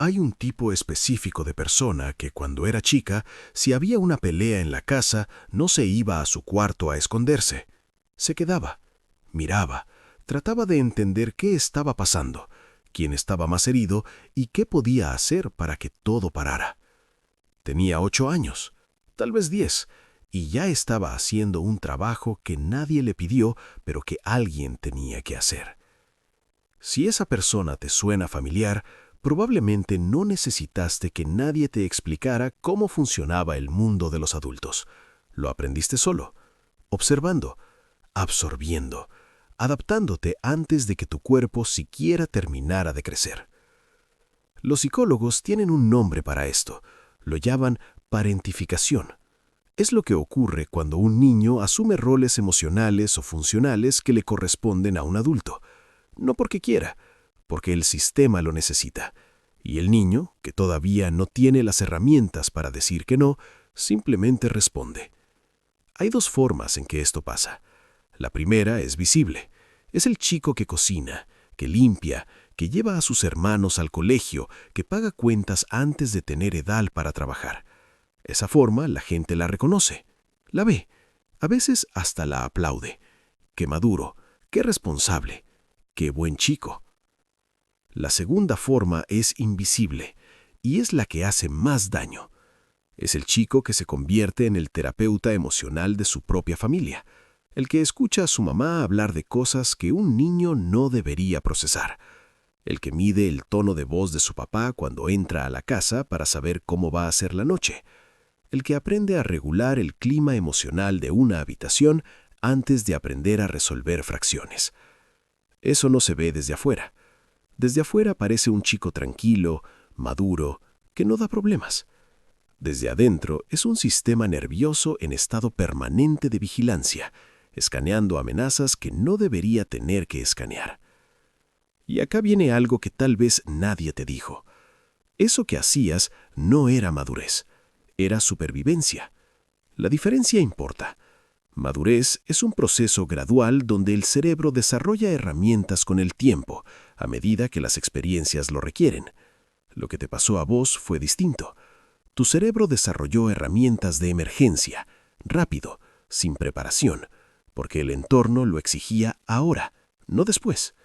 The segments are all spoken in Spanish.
Hay un tipo específico de persona que cuando era chica, si había una pelea en la casa, no se iba a su cuarto a esconderse. Se quedaba, miraba, trataba de entender qué estaba pasando, quién estaba más herido y qué podía hacer para que todo parara. Tenía 8 años, tal vez 10, y ya estaba haciendo un trabajo que nadie le pidió, pero que alguien tenía que hacer. Si esa persona te suena familiar, probablemente no necesitaste que nadie te explicara cómo funcionaba el mundo de los adultos. Lo aprendiste solo, observando, absorbiendo, adaptándote antes de que tu cuerpo siquiera terminara de crecer. Los psicólogos tienen un nombre para esto. Lo llaman parentificación. Es lo que ocurre cuando un niño asume roles emocionales o funcionales que le corresponden a un adulto. No porque quiera, porque el sistema lo necesita. Y el niño, que todavía no tiene las herramientas para decir que no, simplemente responde. Hay dos formas en que esto pasa. La primera es visible. Es el chico que cocina, que limpia, que lleva a sus hermanos al colegio, que paga cuentas antes de tener edad para trabajar. Esa forma la gente la reconoce, la ve, a veces hasta la aplaude. ¡Qué maduro! ¡Qué responsable! ¡Qué buen chico! La segunda forma es invisible y es la que hace más daño. Es el chico que se convierte en el terapeuta emocional de su propia familia, el que escucha a su mamá hablar de cosas que un niño no debería procesar, el que mide el tono de voz de su papá cuando entra a la casa para saber cómo va a ser la noche, el que aprende a regular el clima emocional de una habitación antes de aprender a resolver fracciones. Eso no se ve desde afuera. Desde afuera parece un chico tranquilo, maduro, que no da problemas. Desde adentro es un sistema nervioso en estado permanente de vigilancia, escaneando amenazas que no debería tener que escanear. Y acá viene algo que tal vez nadie te dijo. Eso que hacías no era madurez, era supervivencia. La diferencia importa. Madurez es un proceso gradual donde el cerebro desarrolla herramientas con el tiempo, a medida que las experiencias lo requieren. Lo que te pasó a vos fue distinto. Tu cerebro desarrolló herramientas de emergencia, rápido, sin preparación, porque el entorno lo exigía ahora, no después.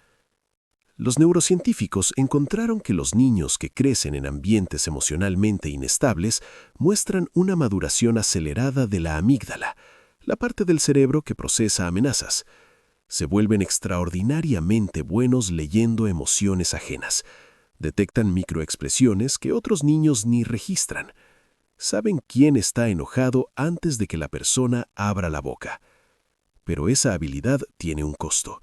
Los neurocientíficos encontraron que los niños que crecen en ambientes emocionalmente inestables muestran una maduración acelerada de la amígdala, la parte del cerebro que procesa amenazas. Se vuelven extraordinariamente buenos leyendo emociones ajenas. Detectan microexpresiones que otros niños ni registran. Saben quién está enojado antes de que la persona abra la boca. Pero esa habilidad tiene un costo.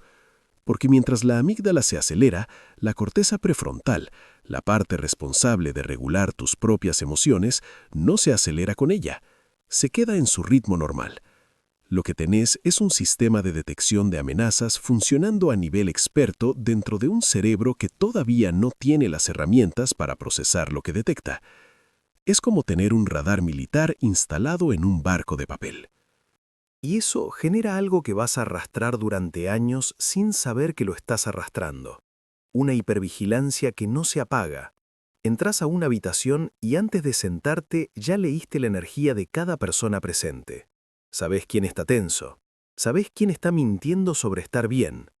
Porque mientras la amígdala se acelera, la corteza prefrontal, la parte responsable de regular tus propias emociones, no se acelera con ella. Se queda en su ritmo normal. Lo que tenés es un sistema de detección de amenazas funcionando a nivel experto dentro de un cerebro que todavía no tiene las herramientas para procesar lo que detecta. Es como tener un radar militar instalado en un barco de papel. Y eso genera algo que vas a arrastrar durante años sin saber que lo estás arrastrando. Una hipervigilancia que no se apaga. Entrás a una habitación y antes de sentarte ya leíste la energía de cada persona presente. Sabés quién está tenso. Sabés quién está mintiendo sobre estar bien.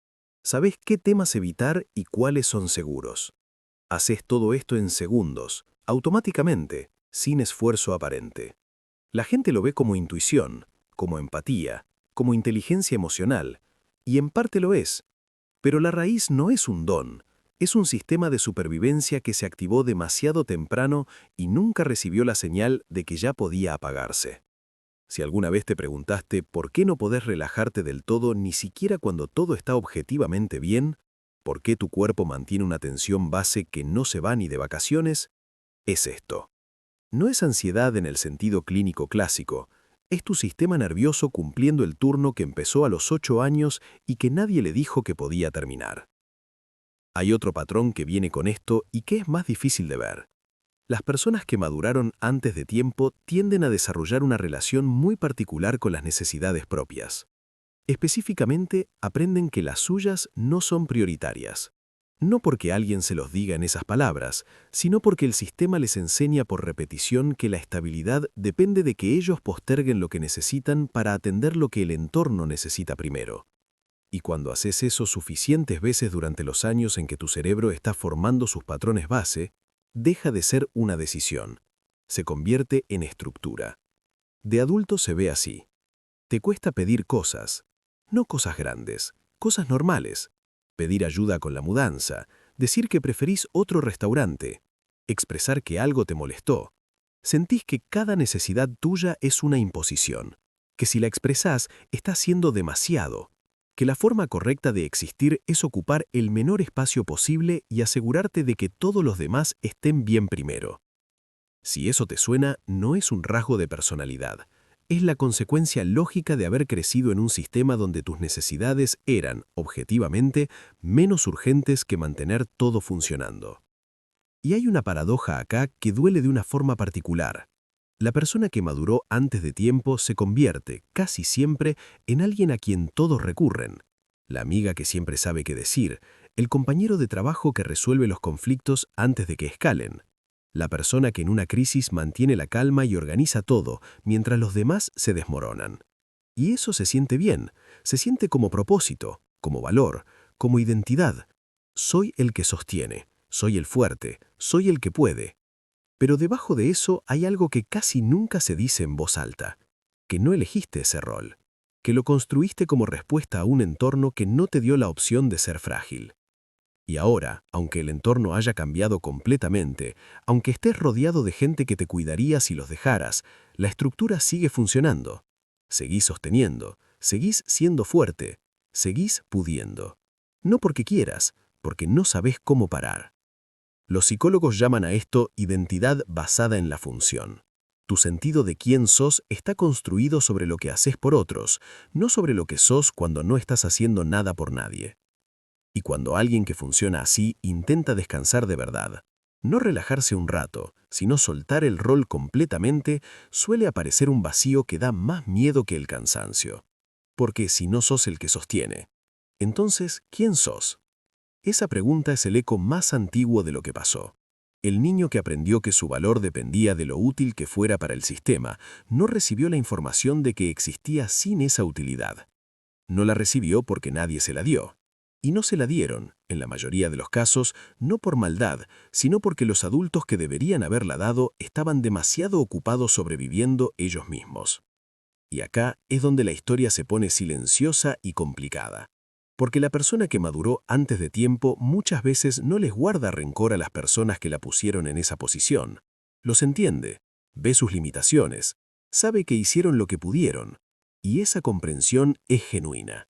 Sabés qué temas evitar y cuáles son seguros. Haces todo esto en segundos, automáticamente, sin esfuerzo aparente. La gente lo ve como intuición, como empatía, como inteligencia emocional, y en parte lo es. Pero la raíz no es un don, es un sistema de supervivencia que se activó demasiado temprano y nunca recibió la señal de que ya podía apagarse. Si alguna vez te preguntaste por qué no podés relajarte del todo ni siquiera cuando todo está objetivamente bien, por qué tu cuerpo mantiene una tensión base que no se va ni de vacaciones, es esto. No es ansiedad en el sentido clínico clásico, es tu sistema nervioso cumpliendo el turno que empezó a los 8 años y que nadie le dijo que podía terminar. Hay otro patrón que viene con esto y que es más difícil de ver. Las personas que maduraron antes de tiempo tienden a desarrollar una relación muy particular con las necesidades propias. Específicamente, aprenden que las suyas no son prioritarias. No porque alguien se los diga en esas palabras, sino porque el sistema les enseña por repetición que la estabilidad depende de que ellos posterguen lo que necesitan para atender lo que el entorno necesita primero. Y cuando haces eso suficientes veces durante los años en que tu cerebro está formando sus patrones base, deja de ser una decisión. Se convierte en estructura. De adulto se ve así. Te cuesta pedir cosas, no cosas grandes, cosas normales. Pedir ayuda con la mudanza, decir que preferís otro restaurante, expresar que algo te molestó. Sentís que cada necesidad tuya es una imposición, que si la expresás está siendo demasiado, que la forma correcta de existir es ocupar el menor espacio posible y asegurarte de que todos los demás estén bien primero. Si eso te suena, no es un rasgo de personalidad. Es la consecuencia lógica de haber crecido en un sistema donde tus necesidades eran, objetivamente, menos urgentes que mantener todo funcionando. Y hay una paradoja acá que duele de una forma particular. La persona que maduró antes de tiempo se convierte, casi siempre, en alguien a quien todos recurren. La amiga que siempre sabe qué decir, el compañero de trabajo que resuelve los conflictos antes de que escalen. La persona que en una crisis mantiene la calma y organiza todo, mientras los demás se desmoronan. Y eso se siente bien, se siente como propósito, como valor, como identidad. Soy el que sostiene, soy el fuerte, soy el que puede. Pero debajo de eso hay algo que casi nunca se dice en voz alta, que no elegiste ese rol, que lo construiste como respuesta a un entorno que no te dio la opción de ser frágil. Y ahora, aunque el entorno haya cambiado completamente, aunque estés rodeado de gente que te cuidaría si los dejaras, la estructura sigue funcionando. Seguís sosteniendo, seguís siendo fuerte, seguís pudiendo. No porque quieras, porque no sabés cómo parar. Los psicólogos llaman a esto identidad basada en la función. Tu sentido de quién sos está construido sobre lo que haces por otros, no sobre lo que sos cuando no estás haciendo nada por nadie. Y cuando alguien que funciona así intenta descansar de verdad, no relajarse un rato, sino soltar el rol completamente, suele aparecer un vacío que da más miedo que el cansancio. Porque si no sos el que sostiene, entonces, ¿quién sos? Esa pregunta es el eco más antiguo de lo que pasó. El niño que aprendió que su valor dependía de lo útil que fuera para el sistema, no recibió la información de que existía sin esa utilidad. No la recibió porque nadie se la dio. Y no se la dieron, en la mayoría de los casos, no por maldad, sino porque los adultos que deberían haberla dado estaban demasiado ocupados sobreviviendo ellos mismos. Y acá es donde la historia se pone silenciosa y complicada. Porque la persona que maduró antes de tiempo muchas veces no les guarda rencor a las personas que la pusieron en esa posición. Los entiende, ve sus limitaciones, sabe que hicieron lo que pudieron, y esa comprensión es genuina.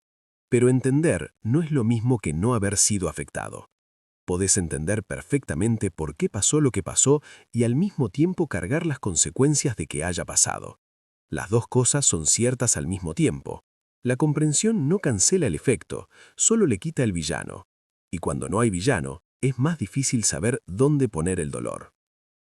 Pero entender no es lo mismo que no haber sido afectado. Podés entender perfectamente por qué pasó lo que pasó y al mismo tiempo cargar las consecuencias de que haya pasado. Las dos cosas son ciertas al mismo tiempo. La comprensión no cancela el efecto, solo le quita el villano. Y cuando no hay villano, es más difícil saber dónde poner el dolor.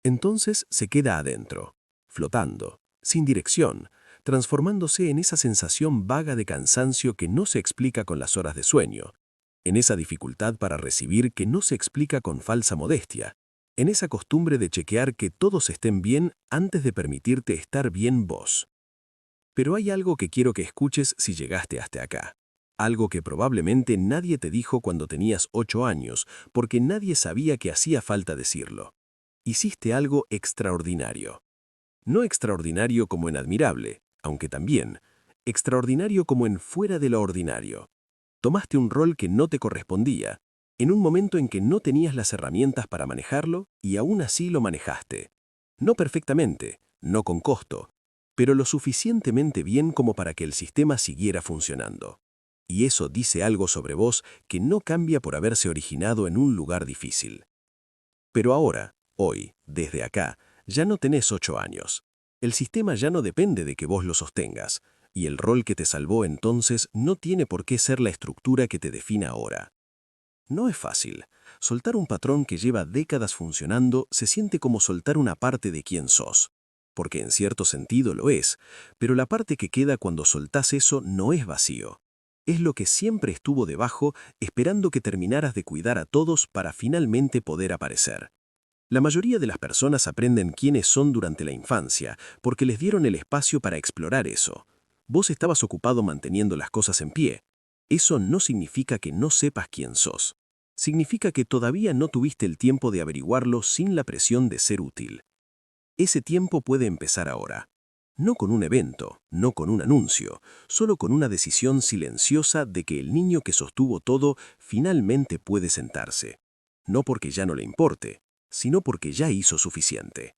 Entonces se queda adentro, flotando, sin dirección, transformándose en esa sensación vaga de cansancio que no se explica con las horas de sueño, en esa dificultad para recibir que no se explica con falsa modestia, en esa costumbre de chequear que todos estén bien antes de permitirte estar bien vos. Pero hay algo que quiero que escuches si llegaste hasta acá. Algo que probablemente nadie te dijo cuando tenías 8 años, porque nadie sabía que hacía falta decirlo. Hiciste algo extraordinario. No extraordinario como en admirable, aunque también. Extraordinario como en fuera de lo ordinario. Tomaste un rol que no te correspondía, en un momento en que no tenías las herramientas para manejarlo y aún así lo manejaste. No perfectamente, no con costo, pero lo suficientemente bien como para que el sistema siguiera funcionando. Y eso dice algo sobre vos que no cambia por haberse originado en un lugar difícil. Pero ahora, hoy, desde acá, ya no tenés 8 años. El sistema ya no depende de que vos lo sostengas, y el rol que te salvó entonces no tiene por qué ser la estructura que te define ahora. No es fácil. Soltar un patrón que lleva décadas funcionando se siente como soltar una parte de quién sos. Porque en cierto sentido lo es, pero la parte que queda cuando soltás eso no es vacío. Es lo que siempre estuvo debajo, esperando que terminaras de cuidar a todos para finalmente poder aparecer. La mayoría de las personas aprenden quiénes son durante la infancia, porque les dieron el espacio para explorar eso. Vos estabas ocupado manteniendo las cosas en pie. Eso no significa que no sepas quién sos. Significa que todavía no tuviste el tiempo de averiguarlo sin la presión de ser útil. Ese tiempo puede empezar ahora. No con un evento, no con un anuncio, solo con una decisión silenciosa de que el niño que sostuvo todo finalmente puede sentarse. No porque ya no le importe, sino porque ya hizo suficiente.